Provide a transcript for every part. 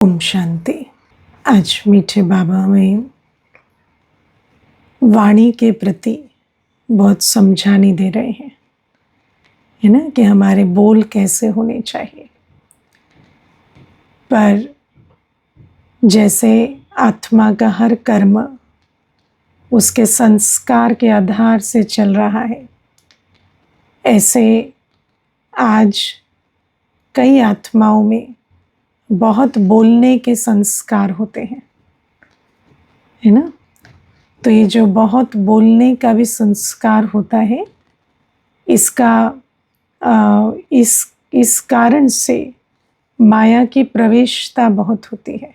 ओम शांति। आज मीठे बाबा हमें वाणी के प्रति बहुत समझाने दे रहे हैं, है ना, कि हमारे बोल कैसे होने चाहिए। पर जैसे आत्मा का हर कर्म उसके संस्कार के आधार से चल रहा है, ऐसे आज कई आत्माओं में बहुत बोलने के संस्कार होते हैं, है ना। तो ये जो बहुत बोलने का भी संस्कार होता है, इसका इस कारण से माया की प्रवेशता बहुत होती है।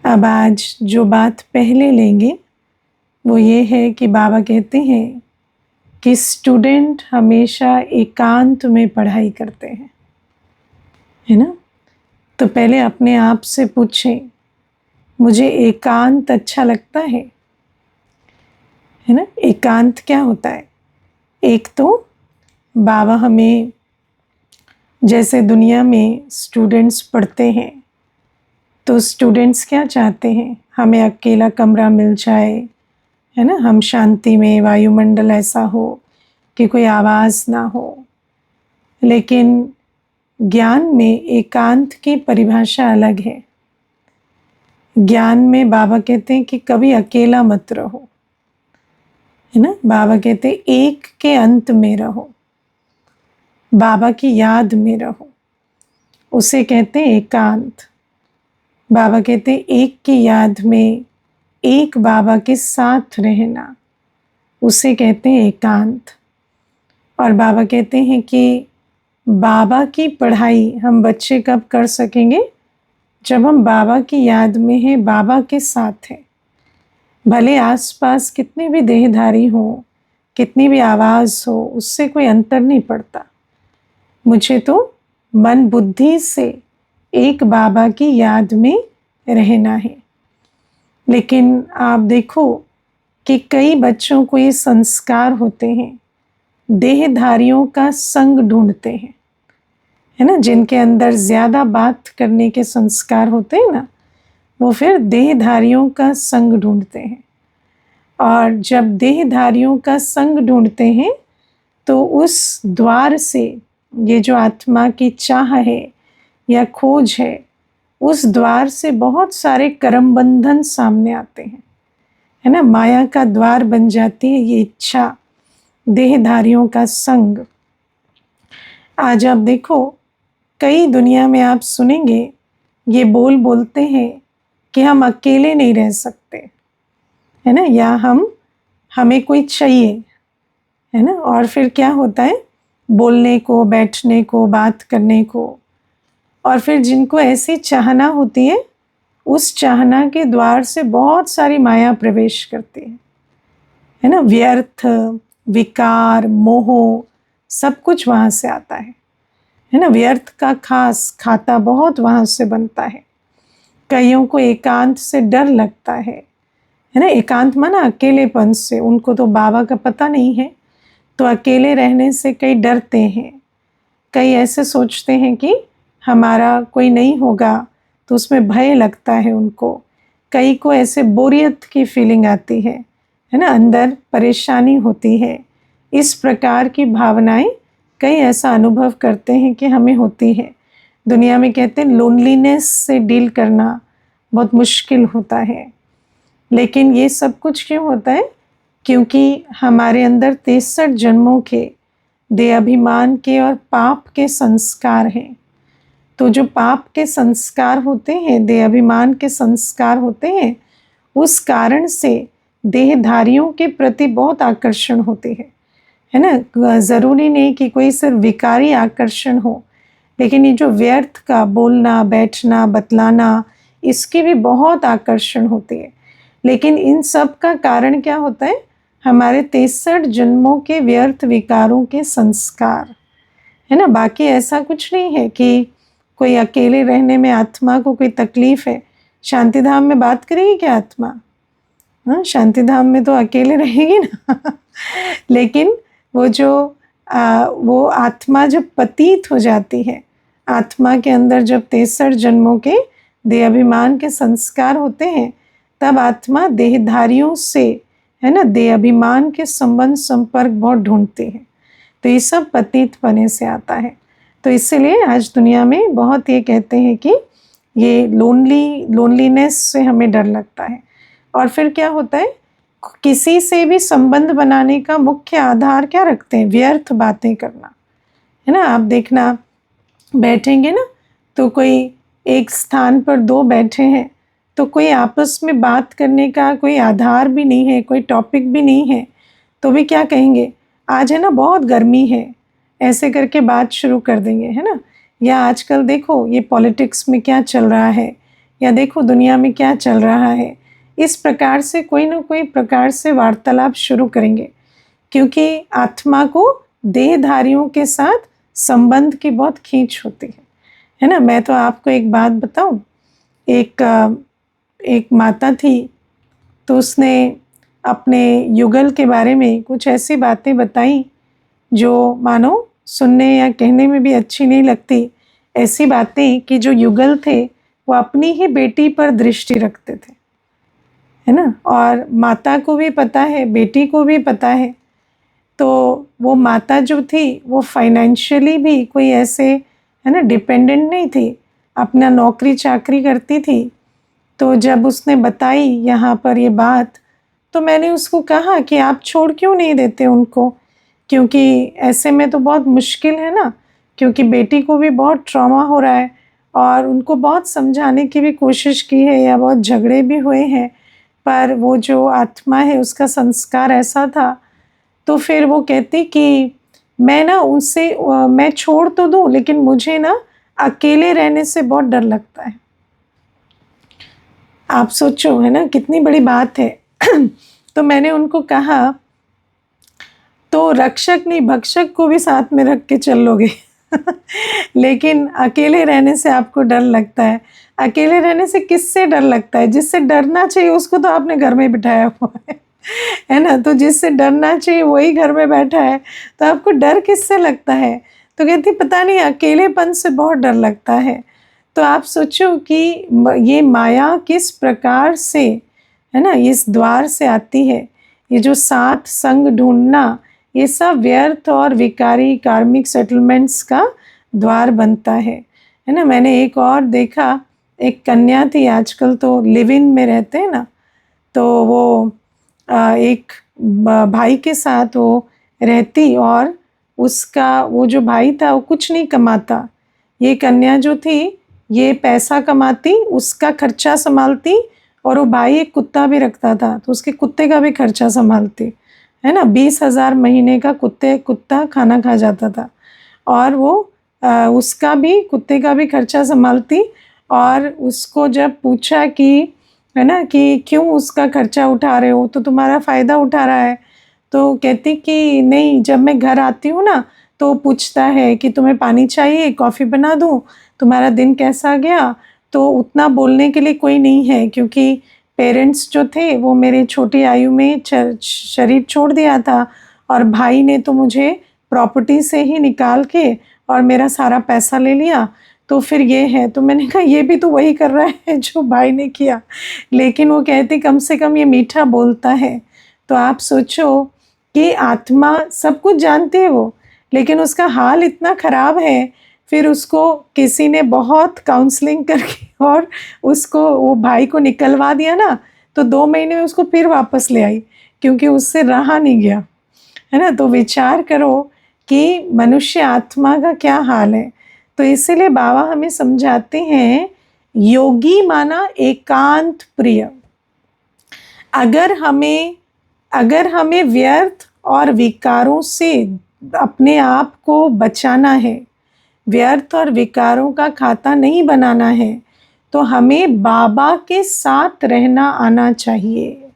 अब आज जो बात पहले लेंगे वो ये है कि बाबा कहते हैं कि स्टूडेंट हमेशा एकांत में पढ़ाई करते हैं, है ना। तो पहले अपने आप से पूछें, मुझे एकांत अच्छा लगता है ना। एकांत क्या होता है? एक तो बाबा हमें, जैसे दुनिया में स्टूडेंट्स पढ़ते हैं तो स्टूडेंट्स क्या चाहते हैं, हमें अकेला कमरा मिल जाए, है ना, हम शांति में, वायुमंडल ऐसा हो कि कोई आवाज़ ना हो। लेकिन ज्ञान में एकांत की परिभाषा अलग है। ज्ञान में बाबा कहते हैं कि कभी अकेला मत रहो, है ना। बाबा कहते हैं एक के अंत में रहो, बाबा की याद में रहो, उसे कहते हैं एकांत। बाबा कहते हैं एक की याद में एक बाबा के साथ रहना, उसे कहते हैं एकांत। और बाबा कहते हैं कि बाबा की पढ़ाई हम बच्चे कब कर सकेंगे? जब हम बाबा की याद में हैं, बाबा के साथ हैं। भले आसपास कितने भी देहधारी हो, कितनी भी आवाज़ हो, उससे कोई अंतर नहीं पड़ता। मुझे तो मन बुद्धि से एक बाबा की याद में रहना है। लेकिन आप देखो कि कई बच्चों को ये संस्कार होते हैं, देहधारियों का संग ढूंढते हैं, है ना। जिनके अंदर ज़्यादा बात करने के संस्कार होते हैं ना, वो फिर देहधारियों का संग ढूंढते हैं। और जब देहधारियों का संग ढूंढते हैं तो उस द्वार से, ये जो आत्मा की चाह है या खोज है, उस द्वार से बहुत सारे कर्म बंधन सामने आते हैं, है ना। माया का द्वार बन जाती है ये इच्छा, देहधारियों का संग। आज आप देखो कई दुनिया में आप सुनेंगे ये बोलते हैं कि हम अकेले नहीं रह सकते, है ना, या हमें कोई चाहिए, है ना। और फिर क्या होता है, बोलने को, बैठने को, बात करने को। और फिर जिनको ऐसी चाहना होती है, उस चाहना के द्वार से बहुत सारी माया प्रवेश करती है ना। व्यर्थ, विकार, मोह, सब कुछ वहाँ से आता है ना। व्यर्थ का खाता बहुत वहाँ से बनता है। कईयों को एकांत से डर लगता है ना। एकांत माना अकेलेपन से, उनको तो बाबा का पता नहीं है, तो अकेले रहने से कई डरते हैं। कई ऐसे सोचते हैं कि हमारा कोई नहीं होगा, तो उसमें भय लगता है उनको। कई को ऐसे बोरियत की फीलिंग आती है ना, अंदर परेशानी होती है। इस प्रकार की भावनाएं कई ऐसा अनुभव करते हैं कि हमें होती है। दुनिया में कहते हैं लोनलीनेस से डील करना बहुत मुश्किल होता है। लेकिन ये सब कुछ क्यों होता है? क्योंकि हमारे अंदर 63 जन्मों के देह अभिमान के और पाप के संस्कार हैं। तो जो पाप के संस्कार होते हैं, देह अभिमान के संस्कार होते हैं, उस कारण से देहधारियों के प्रति बहुत आकर्षण होती है ना। ज़रूरी नहीं कि कोई सिर्फ विकारी आकर्षण हो, लेकिन ये जो व्यर्थ का बोलना, बैठना, बतलाना, इसकी भी बहुत आकर्षण होती है। लेकिन इन सब का कारण क्या होता है? हमारे 63 जन्मों के व्यर्थ विकारों के संस्कार, है ना। बाकी ऐसा कुछ नहीं है कि कोई अकेले रहने में आत्मा को कोई तकलीफ है। शांतिधाम में बात करेगी क्या आत्मा? हाँ, शांतिधाम में तो अकेले रहेगी ना। लेकिन वो आत्मा जब पतित हो जाती है, आत्मा के अंदर जब 63 जन्मों के देह अभिमान के संस्कार होते हैं, तब आत्मा देहधारियों से, है ना, देह अभिमान के संबंध संपर्क बहुत ढूंढती है। तो ये सब पतित पने से आता है। तो इसलिए आज दुनिया में बहुत ये कहते हैं कि ये लोनलीनेस से हमें डर लगता है। और फिर क्या होता है, किसी से भी संबंध बनाने का मुख्य आधार क्या रखते हैं? व्यर्थ बातें करना, है ना। आप देखना, बैठेंगे ना तो कोई एक स्थान पर दो बैठे हैं तो कोई आपस में बात करने का कोई आधार भी नहीं है, कोई टॉपिक भी नहीं है, तो भी क्या कहेंगे, आज है ना बहुत गर्मी है, ऐसे करके बात शुरू कर देंगे, है ना। या आजकल देखो ये पॉलिटिक्स में क्या चल रहा है, या देखो दुनिया में क्या चल रहा है, इस प्रकार से कोई ना कोई प्रकार से वार्तालाप शुरू करेंगे, क्योंकि आत्मा को देहधारियों के साथ संबंध की बहुत खींच होती है ना। मैं तो आपको एक बात बताऊं, एक माता थी, तो उसने अपने युगल के बारे में कुछ ऐसी बातें बताई जो मानो सुनने या कहने में भी अच्छी नहीं लगती। ऐसी बातें कि जो युगल थे वो अपनी ही बेटी पर दृष्टि रखते थे, है ना, और माता को भी पता है, बेटी को भी पता है। तो वो माता जो थी वो फाइनेंशियली भी कोई ऐसे, है ना, डिपेंडेंट नहीं थी, अपना नौकरी चाकरी करती थी। तो जब उसने बताई यहाँ पर ये बात, तो मैंने उसको कहा कि आप छोड़ क्यों नहीं देते उनको, क्योंकि ऐसे में तो बहुत मुश्किल है ना, क्योंकि बेटी को भी बहुत ट्रॉमा हो रहा है और उनको बहुत समझाने की भी कोशिश की है या बहुत झगड़े भी हुए हैं, पर वो जो आत्मा है उसका संस्कार ऐसा था। तो फिर वो कहती कि मैं ना उनसे मैं छोड़ तो दूं, लेकिन मुझे ना अकेले रहने से बहुत डर लगता है। आप सोचो, है ना, कितनी बड़ी बात है। तो मैंने उनको कहा, तो रक्षक नहीं भक्षक को भी साथ में रख के चलोगे। लेकिन अकेले रहने से आपको डर लगता है। अकेले रहने से किससे डर लगता है? जिससे डरना चाहिए उसको तो आपने घर में बिठाया हुआ है ना। तो जिससे डरना चाहिए वही घर में बैठा है, तो आपको डर किससे लगता है? तो कहती पता नहीं, अकेलेपन से बहुत डर लगता है। तो आप सोचो कि ये माया किस प्रकार से, है ना, इस द्वार से आती है। ये जो साथ संग ढूंढना, ये सब व्यर्थ और विकारी कार्मिक सेटलमेंट्स का द्वार बनता है ना। मैंने एक और देखा, एक कन्या थी, आजकल तो लिव इन में रहते हैं ना, तो वो एक भाई के साथ वो रहती, और उसका वो जो भाई था वो कुछ नहीं कमाता। ये कन्या जो थी ये पैसा कमाती, उसका खर्चा संभालती, और वो भाई एक कुत्ता भी रखता था तो उसके कुत्ते का भी खर्चा संभालती, है ना। 20,000 महीने का कुत्ता खाना खा जाता था, और वो उसका भी, कुत्ते का भी खर्चा संभालती। और उसको जब पूछा कि, है ना, कि क्यों उसका खर्चा उठा रहे हो, तो तुम्हारा फ़ायदा उठा रहा है। तो कहती कि नहीं, जब मैं घर आती हूँ ना तो पूछता है कि तुम्हें पानी चाहिए, कॉफ़ी बना दूँ, तुम्हारा दिन कैसा गया। तो उतना बोलने के लिए कोई नहीं है, क्योंकि पेरेंट्स जो थे वो मेरे छोटी आयु में शरीर छोड़ दिया था, और भाई ने तो मुझे प्रॉपर्टी से ही निकाल के और मेरा सारा पैसा ले लिया। तो फिर ये है, तो मैंने कहा ये भी तो वही कर रहा है जो भाई ने किया, लेकिन वो कहती कम से कम ये मीठा बोलता है। तो आप सोचो कि आत्मा सब कुछ जानती है वो, लेकिन उसका हाल इतना ख़राब है। फिर उसको किसी ने बहुत काउंसलिंग करके और उसको, वो भाई को निकलवा दिया ना, तो 2 महीने में उसको फिर वापस ले आई, क्योंकि उससे रहा नहीं गया, है ना। तो विचार करो कि मनुष्य आत्मा का क्या हाल है। तो इसीलिए बाबा हमें समझाते हैं, योगी माना एकांत प्रिय। अगर हमें व्यर्थ और विकारों से अपने आप को बचाना है, व्यर्थ और विकारों का खाता नहीं बनाना है, तो हमें बाबा के साथ रहना आना चाहिए।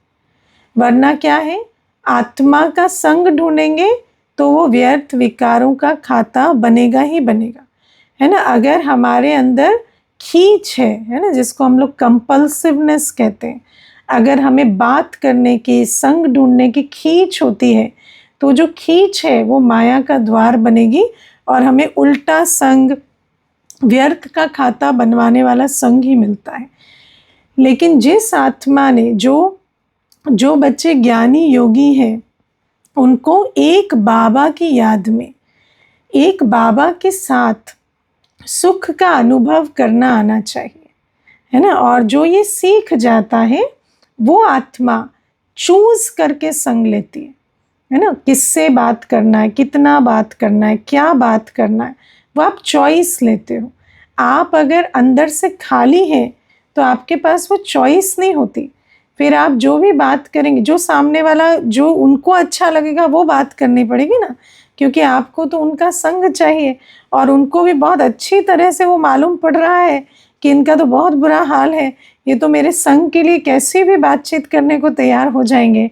वरना क्या है, आत्मा का संग ढूंढेंगे तो वो व्यर्थ विकारों का खाता बनेगा ही बनेगा, है ना। अगर हमारे अंदर खींच है ना, जिसको हम लोग कंपल्सिवनेस कहते हैं, अगर हमें बात करने की, संग ढूंढने की खींच होती है, तो जो खींच है वो माया का द्वार बनेगी और हमें उल्टा संग व्यर्थ का खाता बनवाने वाला संग ही मिलता है। लेकिन जिस आत्मा ने जो बच्चे ज्ञानी योगी हैं, उनको एक बाबा की याद में, एक बाबा के साथ सुख का अनुभव करना आना चाहिए, है ना। और जो ये सीख जाता है वो आत्मा चूज करके संग लेती है ना। किससे बात करना है, कितना बात करना है, क्या बात करना है, वो आप चॉइस लेते हो। आप अगर अंदर से खाली हैं तो आपके पास वो चॉइस नहीं होती। फिर आप जो भी बात करेंगे, जो सामने वाला, जो उनको अच्छा लगेगा वो बात करनी पड़ेगी ना, क्योंकि आपको तो उनका संग चाहिए। और उनको भी बहुत अच्छी तरह से वो मालूम पड़ रहा है कि इनका तो बहुत बुरा हाल है, ये तो मेरे संग के लिए कैसे भी बातचीत करने को तैयार हो जाएंगे।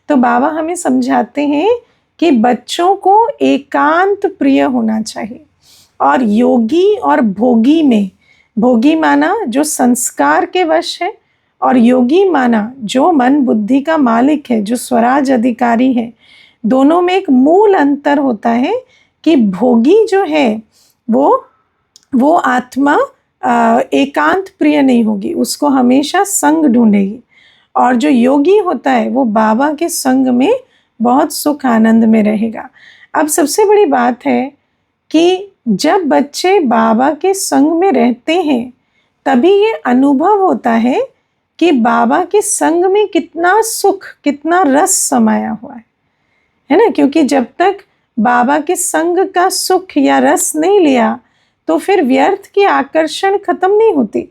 तो बाबा हमें समझाते हैं कि बच्चों को एकांत प्रिय होना चाहिए। और योगी और भोगी में, भोगी माना जो संस्कार के वश है, और योगी माना जो मन बुद्धि का मालिक है, जो स्वराज अधिकारी है, दोनों में एक मूल अंतर होता है कि भोगी जो है वो आत्मा एकांत प्रिय नहीं होगी, उसको हमेशा संग ढूंढेगी। और जो योगी होता है वो बाबा के संग में बहुत सुख आनंद में रहेगा। अब सबसे बड़ी बात है कि जब बच्चे बाबा के संग में रहते हैं तभी ये अनुभव होता है कि बाबा के संग में कितना सुख, कितना रस समाया हुआ है ना। क्योंकि जब तक बाबा के संग का सुख या रस नहीं लिया तो फिर व्यर्थ की आकर्षण खत्म नहीं होती।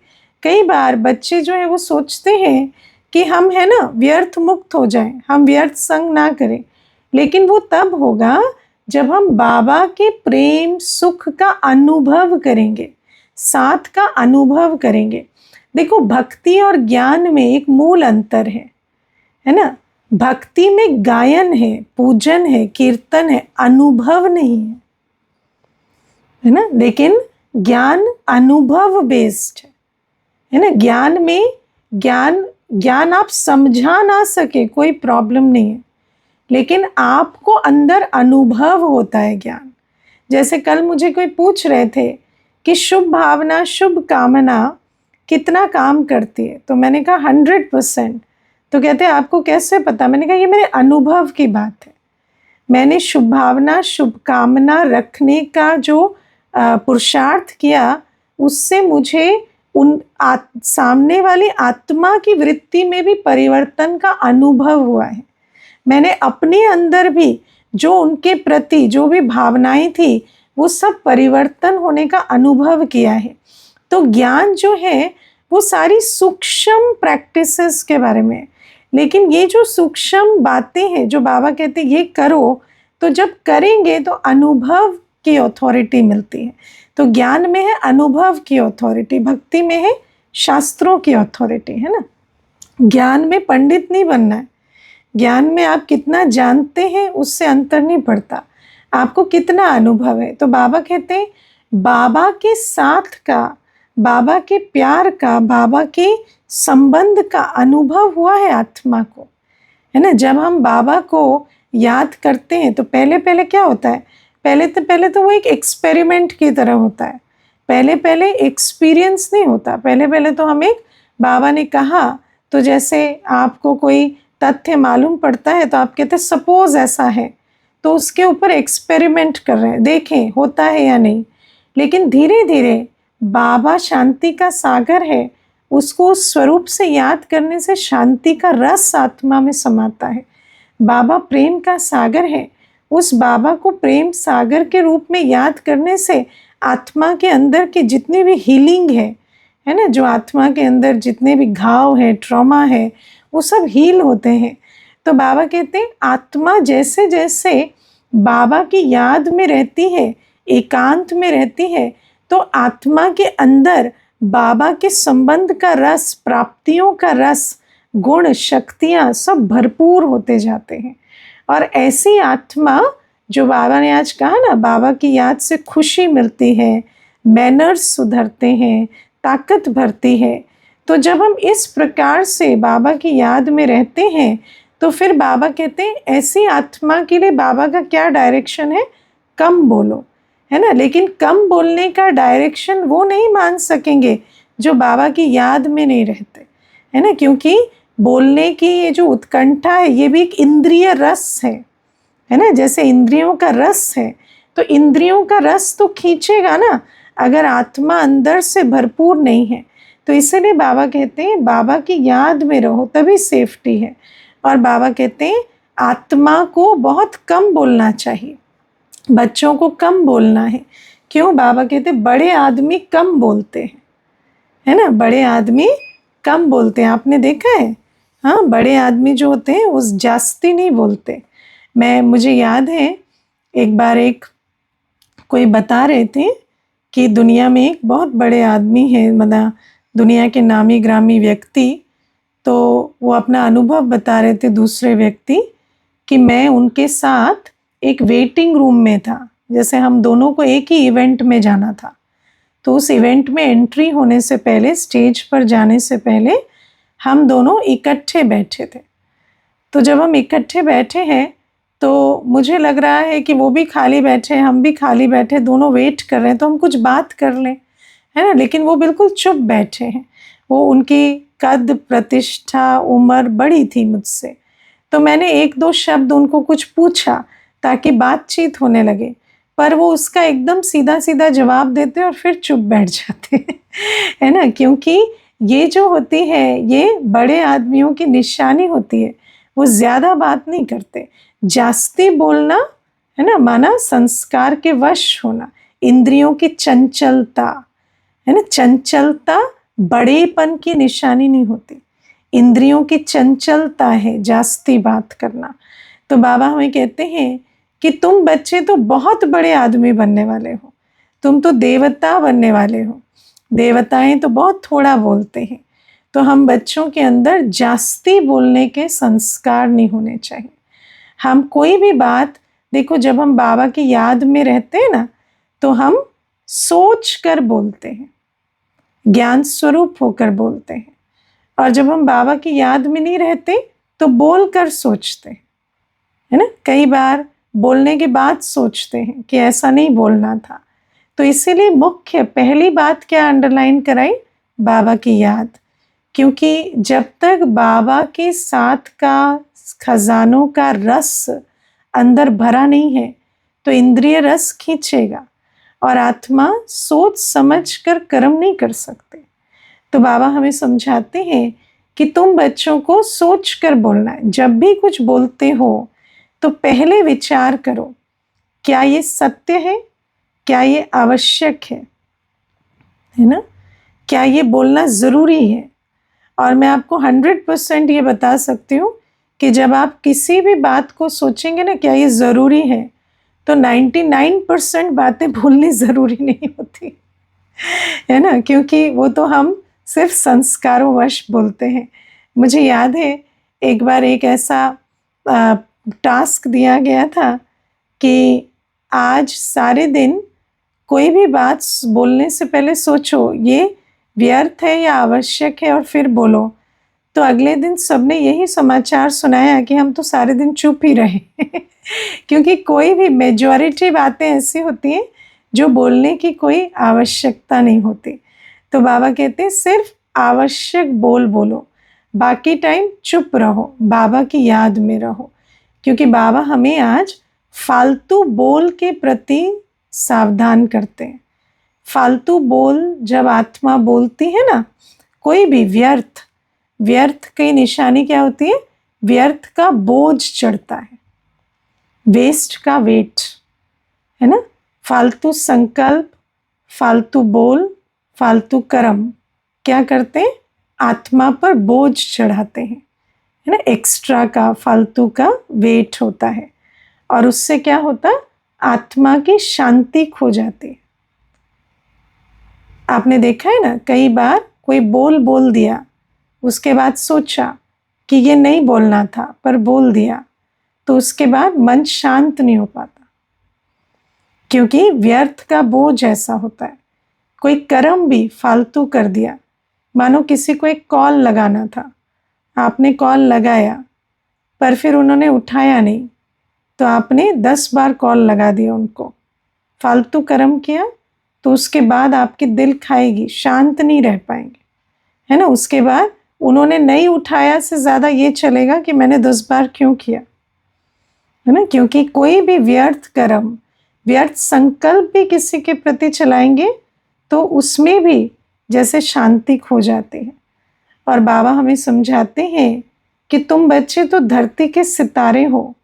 कई बार बच्चे जो है वो सोचते हैं कि हम, है ना, व्यर्थ मुक्त हो जाएं, हम व्यर्थ संग ना करें। लेकिन वो तब होगा जब हम बाबा के प्रेम सुख का अनुभव करेंगे, साथ का अनुभव करेंगे। देखो, भक्ति और ज्ञान में एक मूल अंतर है ना। भक्ति में गायन है, पूजन है, कीर्तन है, अनुभव नहीं है ना। लेकिन ज्ञान अनुभव बेस्ड है ना। ज्ञान में ज्ञान आप समझा ना सके कोई प्रॉब्लम नहीं है, लेकिन आपको अंदर अनुभव होता है ज्ञान। जैसे कल मुझे कोई पूछ रहे थे कि शुभ भावना, शुभ कामना कितना काम करती है, तो मैंने कहा 100%। तो कहते हैं आपको कैसे पता? मैंने कहा ये मेरे अनुभव की बात है। मैंने शुभ भावना, शुभ कामना रखने का जो पुरुषार्थ किया, उससे मुझे उन सामने वाली आत्मा की वृत्ति में भी परिवर्तन का अनुभव हुआ है। मैंने अपने अंदर भी जो उनके प्रति जो भी भावनाएं थी वो सब परिवर्तन होने का अनुभव किया है। तो ज्ञान जो है वो सारी सूक्ष्म प्रैक्टिसेस के बारे में। लेकिन ये जो सूक्ष्म बातें हैं जो बाबा कहते हैं ये करो, तो जब करेंगे तो अनुभव की अथॉरिटी मिलती है। तो ज्ञान में है अनुभव की अथॉरिटी, भक्ति में है शास्त्रों की अथॉरिटी, है ना। ज्ञान में पंडित नहीं बनना है। ज्ञान में आप कितना जानते हैं उससे अंतर नहीं पड़ता, आपको कितना अनुभव है। तो बाबा कहते हैं बाबा के साथ का, बाबा के प्यार का, बाबा के संबंध का अनुभव हुआ है आत्मा को, है ना। जब हम बाबा को याद करते हैं तो पहले पहले क्या होता है? पहले तो वो एक एक्सपेरिमेंट की तरह होता है। पहले एक्सपीरियंस नहीं होता। पहले तो हम एक, बाबा ने कहा तो जैसे आपको कोई तथ्य मालूम पड़ता है तो आप कहते हैं सपोज ऐसा है, तो उसके ऊपर एक्सपेरिमेंट कर रहे हैं, देखें होता है या नहीं। लेकिन धीरे धीरे बाबा शांति का सागर है, उसको उस स्वरूप से याद करने से शांति का रस आत्मा में समाता है। बाबा प्रेम का सागर है, उस बाबा को प्रेम सागर के रूप में याद करने से आत्मा के अंदर के जितने भी हीलिंग है ना, जो आत्मा के अंदर जितने भी घाव है, ट्रॉमा है, वो सब हील होते हैं। तो बाबा कहते हैं आत्मा जैसे जैसे बाबा की याद में रहती है, एकांत में रहती है, तो आत्मा के अंदर बाबा के संबंध का रस, प्राप्तियों का रस, गुण, शक्तियाँ सब भरपूर होते जाते हैं। और ऐसी आत्मा जो बाबा ने आज कहा ना, बाबा की याद से खुशी मिलती है, मैनर्स सुधरते हैं, ताकत भरती है। तो जब हम इस प्रकार से बाबा की याद में रहते हैं तो फिर बाबा कहते हैं ऐसी आत्मा के लिए बाबा का क्या डायरेक्शन है? कम बोलो, है ना। लेकिन कम बोलने का डायरेक्शन वो नहीं मान सकेंगे जो बाबा की याद में नहीं रहते, है ना। क्योंकि बोलने की ये जो उत्कंठा है ये भी एक इंद्रिय रस है ना। जैसे इंद्रियों का रस है, तो इंद्रियों का रस तो खींचेगा ना अगर आत्मा अंदर से भरपूर नहीं है। तो इसलिए बाबा कहते हैं बाबा की याद में रहो, तभी सेफ्टी है। और बाबा कहते हैं आत्मा को बहुत कम बोलना चाहिए, बच्चों को कम बोलना है। क्यों? बाबा कहते हैं बड़े आदमी कम बोलते हैं, है ना। बड़े आदमी कम बोलते हैं, आपने देखा है। हाँ, बड़े आदमी जो होते हैं उस जास्ती नहीं बोलते। मुझे याद है एक बार कोई बता रहे थे कि दुनिया में एक बहुत बड़े आदमी है, मतलब दुनिया के नामी ग्रामी व्यक्ति। तो वो अपना अनुभव बता रहे थे दूसरे व्यक्ति कि मैं उनके साथ एक वेटिंग रूम में था। जैसे हम दोनों को एक ही इवेंट में जाना था, तो उस इवेंट में एंट्री होने से पहले, स्टेज पर जाने से पहले हम दोनों इकट्ठे बैठे थे। तो जब हम इकट्ठे बैठे हैं तो मुझे लग रहा है कि वो भी खाली बैठे, हम भी खाली बैठे, दोनों वेट कर रहे हैं तो हम कुछ बात कर लें, है ना। लेकिन वो बिल्कुल चुप बैठे हैं। वो उनकी कद, प्रतिष्ठा, उम्र बड़ी थी मुझसे। तो मैंने एक दो शब्द उनको कुछ पूछा ताकि बातचीत होने लगे, पर वो उसका एकदम सीधा सीधा जवाब देते और फिर चुप बैठ जाते है ना। क्योंकि ये जो होती है ये बड़े आदमियों की निशानी होती है, वो ज़्यादा बात नहीं करते। जास्ती बोलना, है ना, माना संस्कार के वश होना, इंद्रियों की चंचलता, है ना। चंचलता बड़ेपन की निशानी नहीं होती, इंद्रियों की चंचलता है जास्ती बात करना। तो बाबा हमें कहते हैं कि तुम बच्चे तो बहुत बड़े आदमी बनने वाले हो, तुम तो देवता बनने वाले हो। देवताएं तो बहुत थोड़ा बोलते हैं। तो हम बच्चों के अंदर जास्ती बोलने के संस्कार नहीं होने चाहिए। हम कोई भी बात, देखो जब हम बाबा की याद में रहते हैं ना तो हम सोच कर बोलते हैं, ज्ञान स्वरूप होकर बोलते हैं। और जब हम बाबा की याद में नहीं रहते तो बोल कर सोचते हैं, है ना। कई बार बोलने के बाद सोचते हैं कि ऐसा नहीं बोलना था। तो इसीलिए मुख्य पहली बात क्या अंडरलाइन कराई? बाबा की याद। क्योंकि जब तक बाबा के साथ का खजानों का रस अंदर भरा नहीं है तो इंद्रिय रस खींचेगा और आत्मा सोच समझ कर कर्म नहीं कर सकते। तो बाबा हमें समझाते हैं कि तुम बच्चों को सोच कर बोलना है। जब भी कुछ बोलते हो तो पहले विचार करो, क्या ये सत्य है, क्या ये आवश्यक है ना, क्या ये बोलना ज़रूरी है। और मैं आपको 100% ये बता सकती हूँ कि जब आप किसी भी बात को सोचेंगे ना क्या ये ज़रूरी है, तो 99% बातें भूलनी ज़रूरी नहीं होती, है ना। क्योंकि वो तो हम सिर्फ संस्कारों वश बोलते हैं। मुझे याद है एक बार एक ऐसा टास्क दिया गया था कि आज सारे दिन कोई भी बात बोलने से पहले सोचो ये व्यर्थ है या आवश्यक है और फिर बोलो। तो अगले दिन सबने यही समाचार सुनाया कि हम तो सारे दिन चुप ही रहे क्योंकि कोई भी मेजॉरिटी बातें ऐसी होती हैं जो बोलने की कोई आवश्यकता नहीं होती। तो बाबा कहते हैं सिर्फ आवश्यक बोलो, बाकी टाइम चुप रहो, बाबा की याद में रहो। क्योंकि बाबा हमें आज फालतू बोल के प्रति सावधान करते हैं। फालतू बोल जब आत्मा बोलती है ना, कोई भी व्यर्थ की निशानी क्या होती है? व्यर्थ का बोझ चढ़ता है, वेस्ट का वेट, है ना। फालतू संकल्प, फालतू बोल, फालतू कर्म क्या करते हैं? आत्मा पर बोझ चढ़ाते हैं, है ना। एक्स्ट्रा का, फालतू का वेट होता है और उससे क्या होता? आत्मा की शांति खो जाती है। आपने देखा है ना, कई बार कोई बोल दिया, उसके बाद सोचा कि ये नहीं बोलना था पर बोल दिया, तो उसके बाद मन शांत नहीं हो पाता, क्योंकि व्यर्थ का बोझ ऐसा होता है। कोई कर्म भी फालतू कर दिया, मानो किसी को एक कॉल लगाना था, आपने कॉल लगाया पर फिर उन्होंने उठाया नहीं, तो आपने 10 बार कॉल लगा दिया उनको, फालतू कर्म किया तो उसके बाद आपकी दिल खाएगी, शांत नहीं रह पाएंगे, है ना। उसके बाद उन्होंने नहीं उठाया से ज़्यादा ये चलेगा कि मैंने 10 बार क्यों किया, है ना। क्योंकि कोई भी व्यर्थ कर्म, व्यर्थ संकल्प भी किसी के प्रति चलाएंगे तो उसमें भी जैसे शांति खो जाती है। और बाबा हमें समझाते हैं कि तुम बच्चे तो धरती के सितारे हो,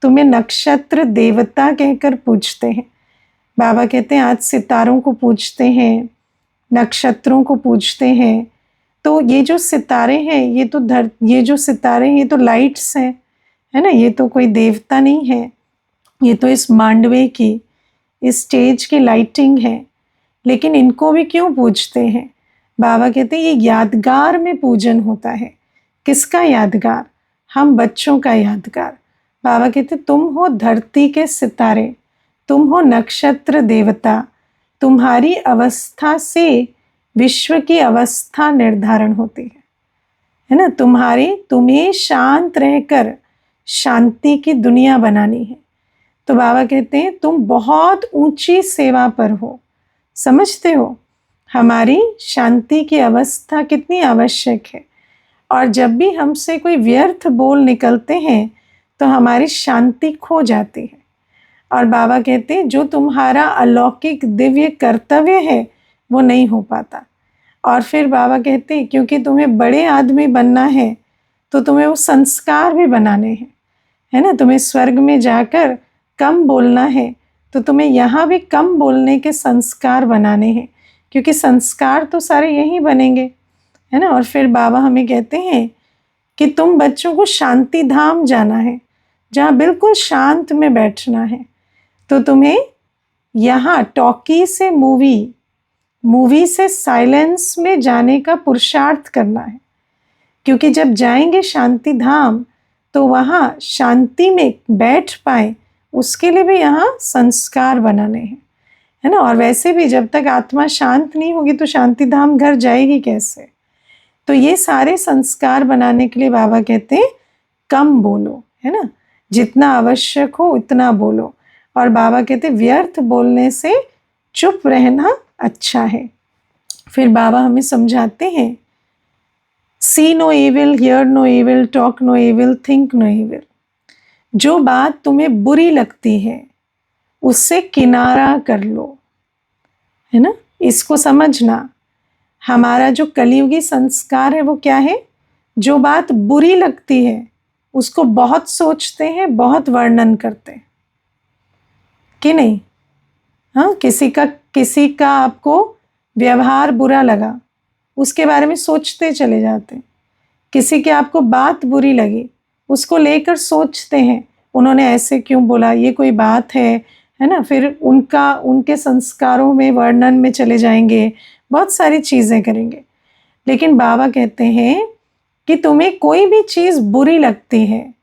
तुम्हें नक्षत्र देवता कहकर पूजते हैं। बाबा कहते हैं आज सितारों को पूजते हैं, नक्षत्रों को पूजते हैं। तो ये जो सितारे हैं, ये जो सितारे हैं ये तो लाइट्स हैं, है ना। ये तो कोई देवता नहीं है, ये तो इस मांडवे की, इस स्टेज की लाइटिंग है। लेकिन इनको भी क्यों पूजते हैं? बाबा कहते हैं ये यादगार में पूजन होता है। किसका यादगार? हम बच्चों का यादगार। बाबा कहते तुम हो धरती के सितारे, तुम हो नक्षत्र देवता, तुम्हारी अवस्था से विश्व की अवस्था निर्धारण होती है ना। तुम्हें शांत रहकर शांति की दुनिया बनानी है। तो बाबा कहते हैं तुम बहुत ऊंची सेवा पर हो, समझते हो हमारी शांति की अवस्था कितनी आवश्यक है। और जब भी हमसे कोई व्यर्थ बोल निकलते हैं तो हमारी शांति खो जाती है। और बाबा कहते हैं जो तुम्हारा अलौकिक दिव्य कर्तव्य है वो नहीं हो पाता। और फिर बाबा कहते हैं क्योंकि तुम्हें बड़े आदमी बनना है तो तुम्हें वो संस्कार भी बनाने हैं, है ना। तुम्हें स्वर्ग में जाकर कम बोलना है तो तुम्हें यहाँ भी कम बोलने के संस्कार बनाने हैं, क्योंकि संस्कार तो सारे यहीं बनेंगे, है ना। और फिर बाबा हमें कहते हैं कि तुम बच्चों को शांति धाम जाना है, जहाँ बिल्कुल शांत में बैठना है। तो तुम्हें यहाँ टॉकी से मूवी से साइलेंस में जाने का पुरुषार्थ करना है। क्योंकि जब जाएंगे शांति धाम तो वहाँ शांति में बैठ पाए, उसके लिए भी यहाँ संस्कार बनाने हैं, है ना। और वैसे भी जब तक आत्मा शांत नहीं होगी तो शांति धाम घर जाएगी कैसे। तो ये सारे संस्कार बनाने के लिए बाबा कहते हैं कम बोलो, है ना, जितना आवश्यक हो उतना बोलो। और बाबा कहते हैं व्यर्थ बोलने से चुप रहना अच्छा है। फिर बाबा हमें समझाते हैं see no evil, hear no evil, talk no evil, think no evil. जो बात तुम्हें बुरी लगती है उससे किनारा कर लो, है ना। इसको समझना, हमारा जो कलियुगी संस्कार है वो क्या है? जो बात बुरी लगती है उसको बहुत सोचते हैं, बहुत वर्णन करते हैं कि नहीं। हाँ, किसी का आपको व्यवहार बुरा लगा, उसके बारे में सोचते चले जाते हैं। किसी की आपको बात बुरी लगी, उसको लेकर सोचते हैं उन्होंने ऐसे क्यों बोला, ये कोई बात है ना। फिर उनके संस्कारों में, वर्णन में चले जाएंगे, बहुत सारी चीज़ें करेंगे। लेकिन बाबा कहते हैं कि तुम्हें कोई भी चीज़ बुरी लगती है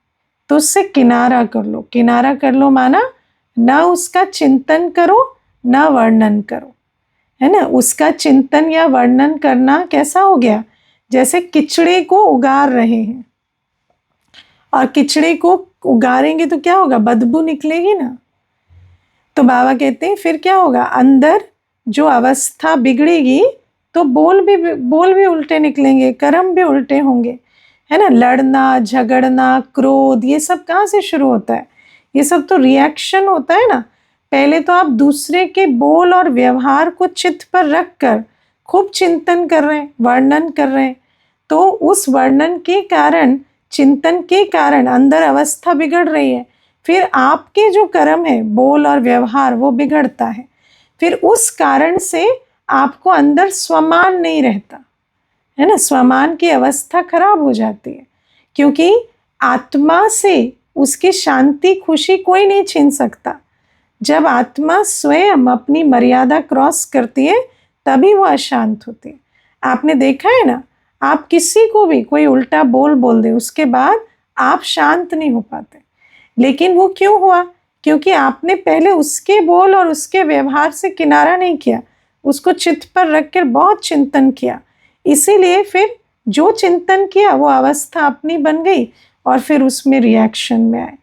तो उससे किनारा कर लो। किनारा कर लो माना ना उसका चिंतन करो ना वर्णन करो, है ना। उसका चिंतन या वर्णन करना कैसा हो गया? जैसे किचड़े को उगार रहे हैं, और किचड़े को उगारेंगे तो क्या होगा? बदबू निकलेगी ना। तो बाबा कहते हैं फिर क्या होगा? अंदर जो अवस्था बिगड़ेगी तो बोल भी उल्टे निकलेंगे, कर्म भी उल्टे होंगे, है ना। लड़ना, झगड़ना, क्रोध, ये सब कहाँ से शुरू होता है? ये सब तो रिएक्शन होता है ना। पहले तो आप दूसरे के बोल और व्यवहार को चित्त पर रख कर खूब चिंतन कर रहे हैं, वर्णन कर रहे हैं, तो उस वर्णन के कारण, चिंतन के कारण अंदर अवस्था बिगड़ रही है। फिर आपके जो कर्म है, बोल और व्यवहार, वो बिगड़ता है। फिर उस कारण से आपको अंदर स्वमान नहीं रहता, है ना। स्वमान की अवस्था खराब हो जाती है, क्योंकि आत्मा से उसकी शांति, खुशी कोई नहीं छीन सकता। जब आत्मा स्वयं अपनी मर्यादा क्रॉस करती है तभी वो अशांत होती है। आपने देखा है ना, आप किसी को भी कोई उल्टा बोल दे, उसके बाद आप शांत नहीं हो पाते। लेकिन वो क्यों हुआ? क्योंकि आपने पहले उसके बोल और उसके व्यवहार से किनारा नहीं किया, उसको चित्त पर रखकर बहुत चिंतन किया। इसीलिए फिर जो चिंतन किया वो अवस्था अपनी बन गई और फिर उसमें रिएक्शन में आए।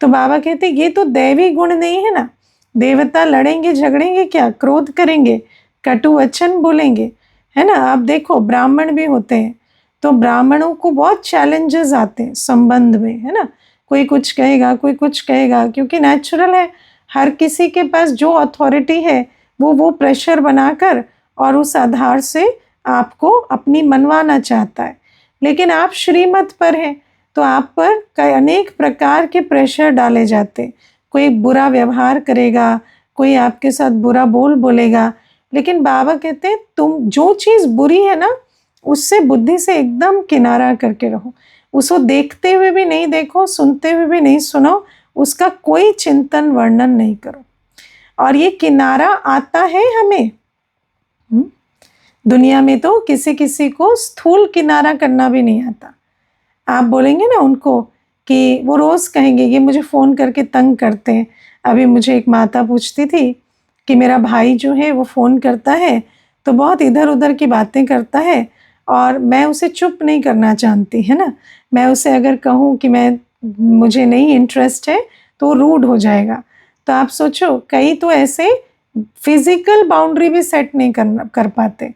तो बाबा कहते ये तो दैवी गुण नहीं है ना, देवता लड़ेंगे झगड़ेंगे क्या, क्रोध करेंगे, कटु वचन बोलेंगे, है ना। आप देखो ब्राह्मण भी होते हैं तो ब्राह्मणों को बहुत चैलेंजेस आते हैं संबंध में, है ना। कोई कुछ कहेगा, कोई कुछ कहेगा, क्योंकि नेचुरल है, हर किसी के पास जो अथॉरिटी है वो प्रेशर बनाकर और उस आधार से आपको अपनी मनवाना चाहता है। लेकिन आप श्रीमत पर हैं तो आप पर कई अनेक प्रकार के प्रेशर डाले जाते हैं। कोई बुरा व्यवहार करेगा, कोई आपके साथ बुरा बोलेगा, लेकिन बाबा कहते हैं तुम जो चीज़ बुरी है ना उससे बुद्धि से एकदम किनारा करके रहो, उसको देखते हुए भी नहीं देखो, सुनते हुए भी नहीं सुनो, उसका कोई चिंतन वर्णन नहीं करो। और ये किनारा आता है हमें। दुनिया में तो किसी किसी को स्थूल किनारा करना भी नहीं आता। आप बोलेंगे ना उनको कि वो रोज़ कहेंगे ये मुझे फ़ोन करके तंग करते हैं। अभी मुझे एक माता पूछती थी कि मेरा भाई जो है वो फ़ोन करता है तो बहुत इधर उधर की बातें करता है और मैं उसे चुप नहीं करना चाहती, है ना। मैं उसे अगर कहूँ कि मुझे नहीं इंटरेस्ट है तो रूड हो जाएगा। तो आप सोचो, कई तो ऐसे फिज़िकल बाउंड्री भी सेट नहीं कर पाते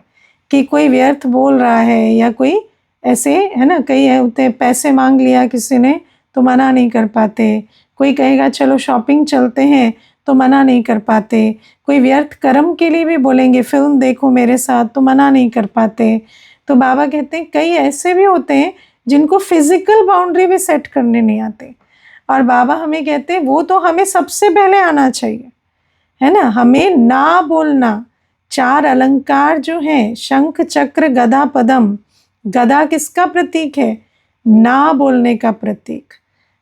कि कोई व्यर्थ बोल रहा है या कोई ऐसे, है ना। कई होते पैसे मांग लिया किसी ने तो मना नहीं कर पाते, कोई कहेगा चलो शॉपिंग चलते हैं तो मना नहीं कर पाते, कोई व्यर्थ कर्म के लिए भी बोलेंगे फिल्म देखो मेरे साथ तो मना नहीं कर पाते। तो बाबा कहते हैं कई ऐसे भी होते हैं जिनको फिजिकल बाउंड्री भी सेट करने नहीं आते। और बाबा हमें कहते हैं वो तो हमें सबसे पहले आना चाहिए, है ना। हमें ना बोलना, 4 अलंकार जो हैं शंख चक्र गदा पद्म, गदा किसका प्रतीक है, ना बोलने का प्रतीक,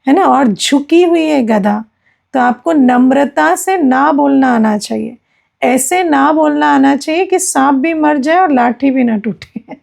है ना। और झुकी हुई है गदा, तो आपको नम्रता से ना बोलना आना चाहिए। ऐसे ना बोलना आना चाहिए कि सांप भी मर जाए और लाठी भी ना टूटे।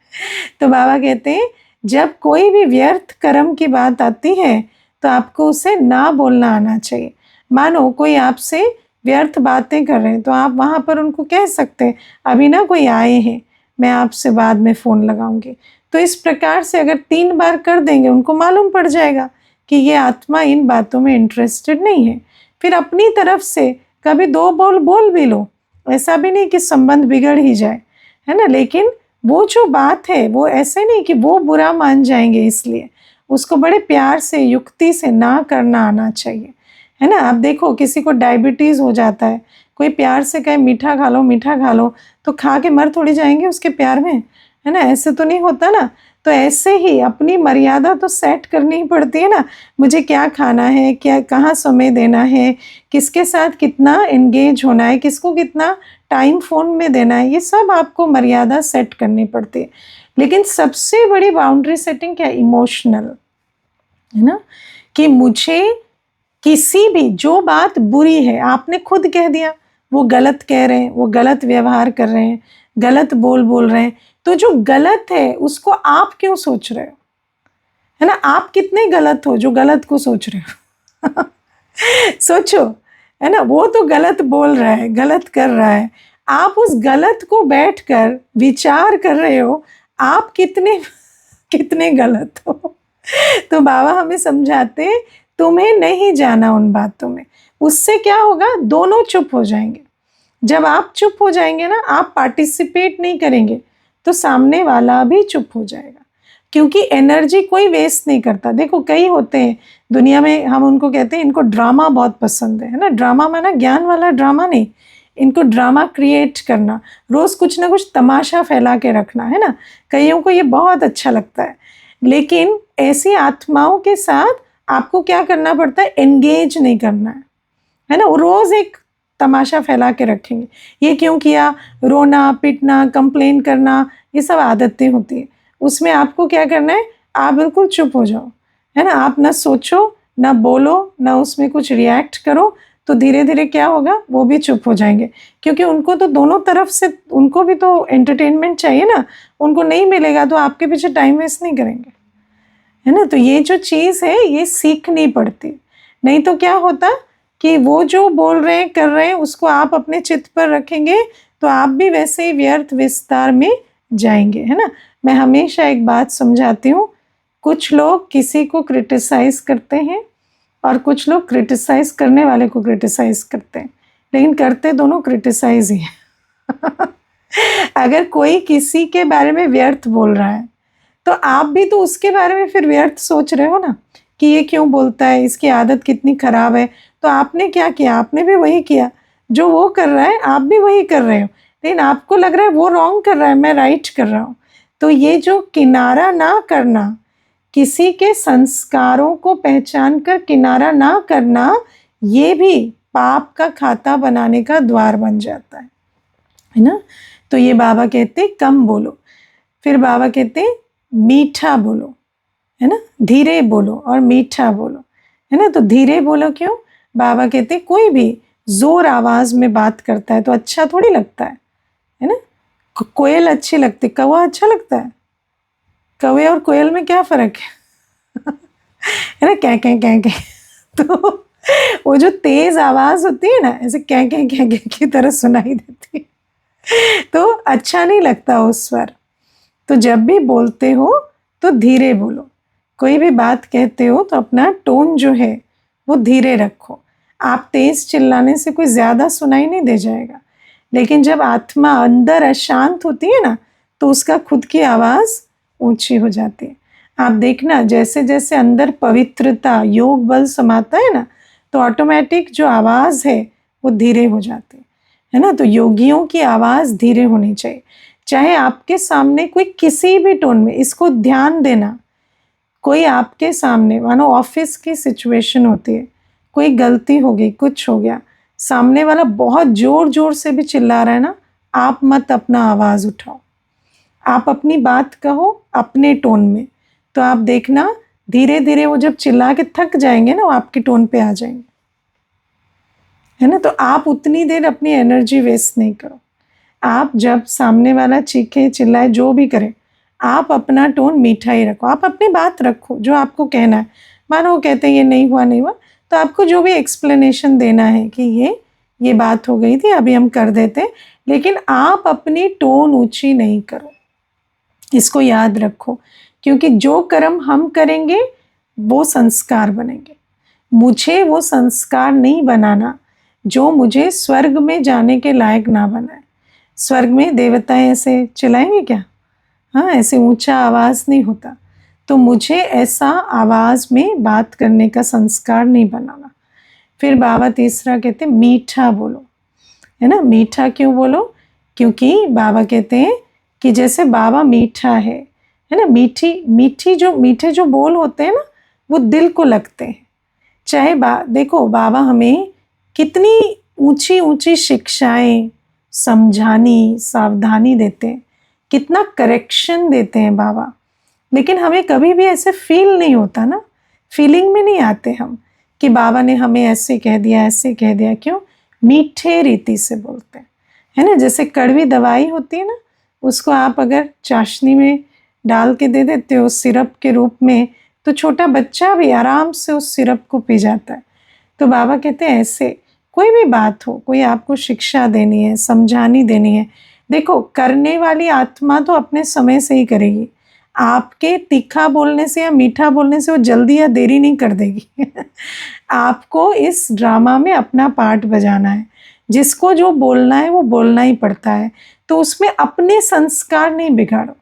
तो बाबा कहते हैं जब कोई भी व्यर्थ कर्म की बात आती है तो आपको उसे ना बोलना आना चाहिए। मानो कोई आपसे व्यर्थ बातें कर रहे हैं तो आप वहाँ पर उनको कह सकते हैं अभी ना कोई आए हैं, मैं आपसे बाद में फ़ोन लगाऊंगी। तो इस प्रकार से अगर 3 बार कर देंगे उनको मालूम पड़ जाएगा कि ये आत्मा इन बातों में इंटरेस्टेड नहीं है। फिर अपनी तरफ से कभी 2 बोल भी लो, ऐसा भी नहीं कि संबंध बिगड़ ही जाए, है ना। लेकिन वो जो बात है वो ऐसे नहीं कि वो बुरा मान जाएंगे, इसलिए उसको बड़े प्यार से युक्ति से ना करना आना चाहिए, है ना। आप देखो किसी को डायबिटीज़ हो जाता है, कोई प्यार से कहे मीठा खा लो मीठा खा लो तो खा के मर थोड़ी जाएंगे उसके प्यार में, है ना। ऐसे तो नहीं होता ना। तो ऐसे ही अपनी मर्यादा तो सेट करनी ही पड़ती है ना। मुझे क्या खाना है, क्या कहाँ समय देना है, किसके साथ कितना एंगेज होना है, किसको कितना टाइम फ़ोन में देना है, ये सब आपको मर्यादा सेट करनी पड़ती है। लेकिन सबसे बड़ी बाउंड्री सेटिंग क्या, इमोशनल, है ना। कि मुझे किसी भी जो बात बुरी है आपने खुद कह दिया, वो गलत कह रहे हैं, वो गलत व्यवहार कर रहे हैं, गलत बोल रहे हैं, तो जो गलत है उसको आप क्यों सोच रहे हो, है ना। आप कितने गलत हो जो गलत को सोच रहे हो। सोचो, है ना। वो तो गलत बोल रहा है, गलत कर रहा है, आप उस गलत को बैठकर विचार कर रहे हो आप कितने कितने गलत हो। तो बाबा हमें समझाते हैं तुम्हें नहीं जाना उन बातों में। उससे क्या होगा, दोनों चुप हो जाएंगे। जब आप चुप हो जाएंगे ना, आप पार्टिसिपेट नहीं करेंगे तो सामने वाला भी चुप हो जाएगा, क्योंकि एनर्जी कोई वेस्ट नहीं करता। देखो कई होते हैं दुनिया में, हम उनको कहते हैं इनको ड्रामा बहुत पसंद है ना। ड्रामा माना ज्ञान वाला ड्रामा नहीं, इनको ड्रामा क्रिएट करना, रोज़ कुछ ना कुछ तमाशा फैला के रखना, है ना। कईयों को ये बहुत अच्छा लगता है। लेकिन ऐसी आत्माओं के साथ आपको क्या करना पड़ता है, एंगेज नहीं करना है ना। वो रोज़ एक तमाशा फैला के रखेंगे, ये क्यों किया, रोना पिटना कंप्लेन करना, ये सब आदतें होती है। उसमें आपको क्या करना है, आप बिल्कुल चुप हो जाओ, है ना। आप ना सोचो ना बोलो ना उसमें कुछ रिएक्ट करो, तो धीरे धीरे क्या होगा, वो भी चुप हो जाएंगे। क्योंकि उनको तो दोनों तरफ से, उनको भी तो एंटरटेनमेंट चाहिए ना, उनको नहीं मिलेगा तो आपके पीछे टाइम वेस्ट नहीं करेंगे, है ना। तो ये जो चीज़ है ये सीखनी पड़ती, नहीं तो क्या होता कि वो जो बोल रहे हैं कर रहे हैं उसको आप अपने चित्त पर रखेंगे तो आप भी वैसे ही व्यर्थ विस्तार में जाएंगे, है ना। मैं हमेशा एक बात समझाती हूँ, कुछ लोग किसी को क्रिटिसाइज़ करते हैं और कुछ लोग क्रिटिसाइज़ करने वाले को क्रिटिसाइज़ करते हैं। लेकिन करते दोनों क्रिटिसाइज ही हैं। अगर कोई किसी के बारे में व्यर्थ बोल रहा है तो आप भी तो उसके बारे में फिर व्यर्थ सोच रहे हो ना, कि ये क्यों बोलता है, इसकी आदत कितनी खराब है। तो आपने क्या किया, आपने भी वही किया जो वो कर रहा है, आप भी वही कर रहे हो, लेकिन आपको लग रहा है वो रॉन्ग कर रहा है, मैं राइट कर रहा हूँ। तो ये जो किनारा ना करना, किसी के संस्कारों को पहचान कर किनारा ना करना, ये भी पाप का खाता बनाने का द्वार बन जाता है ना। तो ये बाबा कहते कम बोलो, फिर बाबा कहते मीठा बोलो, है ना, धीरे बोलो और मीठा बोलो, है ना। तो धीरे बोलो क्यों, बाबा कहते कोई भी जोर आवाज में बात करता है तो अच्छा थोड़ी लगता है ना। कोयल अच्छी लगती, कौवा अच्छा लगता है, कौवे और कोयल में क्या फर्क है ना, क्या क्या क्या क्या। तो वो जो तेज आवाज होती है ना, ऐसे क्या क्या क्या क्या की तरह सुनाई देती है, तो अच्छा नहीं लगता उस स्वर। तो जब भी बोलते हो तो धीरे बोलो, कोई भी बात कहते हो तो अपना टोन जो है वो धीरे रखो। आप तेज चिल्लाने से कोई ज़्यादा सुनाई नहीं दे जाएगा, लेकिन जब आत्मा अंदर अशांत होती है ना, तो उसका खुद की आवाज़ ऊंची हो जाती है। आप देखना, जैसे जैसे अंदर पवित्रता योग बल समाता है ना, तो ऑटोमेटिक जो आवाज़ है वो धीरे हो जाती है ना। तो योगियों की आवाज़ धीरे होनी चाहिए, चाहे आपके सामने कोई किसी भी टोन में, इसको ध्यान देना, कोई आपके सामने, मानो ऑफिस की सिचुएशन होती है, कोई गलती हो गई, कुछ हो गया, सामने वाला बहुत जोर जोर से भी चिल्ला रहा है ना, आप मत अपना आवाज़ उठाओ, आप अपनी बात कहो अपने टोन में। तो आप देखना धीरे धीरे वो जब चिल्ला के थक जाएंगे ना, वो आपकी टोन पे आ जाएंगे, है ना। तो आप उतनी देर अपनी एनर्जी वेस्ट नहीं करो। आप जब सामने वाला चीखे चिल्लाए जो भी करे, आप अपना टोन मीठा ही रखो, आप अपनी बात रखो जो आपको कहना है। मानो वो कहते हैं ये नहीं हुआ नहीं हुआ, तो आपको जो भी एक्सप्लेनेशन देना है कि ये बात हो गई थी, अभी हम कर देते, लेकिन आप अपनी टोन ऊंची नहीं करो, इसको याद रखो। क्योंकि जो कर्म हम करेंगे वो संस्कार बनेंगे। मुझे वो संस्कार नहीं बनाना जो मुझे स्वर्ग में जाने के लायक ना बनाए। स्वर्ग में देवताएं ऐसे चिल्लाएंगे क्या, हाँ, ऐसे ऊंचा आवाज़ नहीं होता। तो मुझे ऐसा आवाज़ में बात करने का संस्कार नहीं बनाना। फिर बाबा तीसरा कहते मीठा बोलो, है ना। मीठा क्यों बोलो, क्योंकि बाबा कहते हैं कि जैसे बाबा मीठा है ना, मीठे जो बोल होते हैं ना, वो दिल को लगते हैं। चाहे देखो बाबा हमें कितनी ऊंची ऊंची शिक्षाएं, समझानी, सावधानी देते हैं, कितना करेक्शन देते हैं बाबा, लेकिन हमें कभी भी ऐसे फील नहीं होता ना, फीलिंग में नहीं आते हम कि बाबा ने हमें ऐसे कह दिया, ऐसे कह दिया। क्यों, मीठे रीति से बोलते हैं, है ना। जैसे कड़वी दवाई होती है ना, उसको आप अगर चाशनी में डाल के दे देते हो सिरप के रूप में, तो छोटा बच्चा भी आराम से उस सिरप को पी जाता है। तो बाबा कहते हैं ऐसे कोई भी बात हो, कोई आपको शिक्षा देनी है, समझानी देनी है, देखो करने वाली आत्मा तो अपने समय से ही करेगी। आपके तीखा बोलने से या मीठा बोलने से वो जल्दी या देरी नहीं कर देगी। आपको इस ड्रामा में अपना पार्ट बजाना है, जिसको जो बोलना है वो बोलना ही पड़ता है। तो उसमें अपने संस्कार नहीं बिगाड़ो।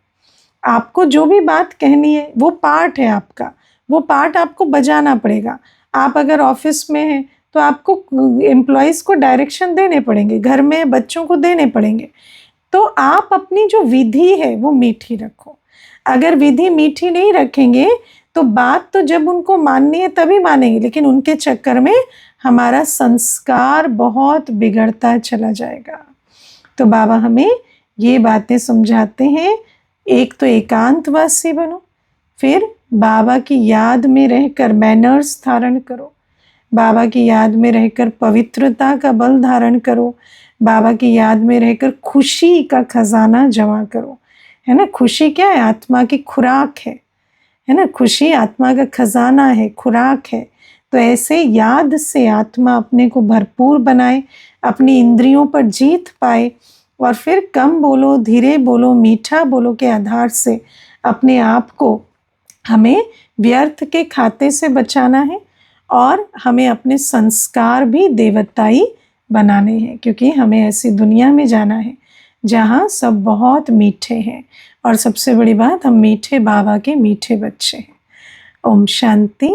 आपको जो भी बात कहनी है वो पार्ट है आपका, वो पार्ट आपको बजाना पड़ेगा। आप अगर ऑफिस में हैं तो आपको एम्प्लॉयज़ को डायरेक्शन देने पड़ेंगे, घर में बच्चों को देने पड़ेंगे। तो आप अपनी जो विधि है वो मीठी रखो। अगर विधि मीठी नहीं रखेंगे तो बात तो जब उनको माननी है तभी मानेंगे, लेकिन उनके चक्कर में हमारा संस्कार बहुत बिगड़ता चला जाएगा। तो बाबा हमें ये बातें समझाते हैं। एक तो एकांतवासी बनो, फिर बाबा की याद में रहकर मैनर्स धारण करो, बाबा की याद में रहकर पवित्रता का बल धारण करो, बाबा की याद में रहकर खुशी का खजाना जमा करो, है ना। खुशी क्या है, आत्मा की खुराक है ना। खुशी आत्मा का खजाना है, खुराक है। तो ऐसे याद से आत्मा अपने को भरपूर बनाए, अपनी इंद्रियों पर जीत पाए, और फिर कम बोलो, धीरे बोलो, मीठा बोलो के आधार से अपने आप को हमें व्यर्थ के खाते से बचाना है, और हमें अपने संस्कार भी देवताई बनाने हैं, क्योंकि हमें ऐसी दुनिया में जाना है जहाँ सब बहुत मीठे हैं और सबसे बड़ी बात हम मीठे बाबा के मीठे बच्चे हैं। ओम शांति।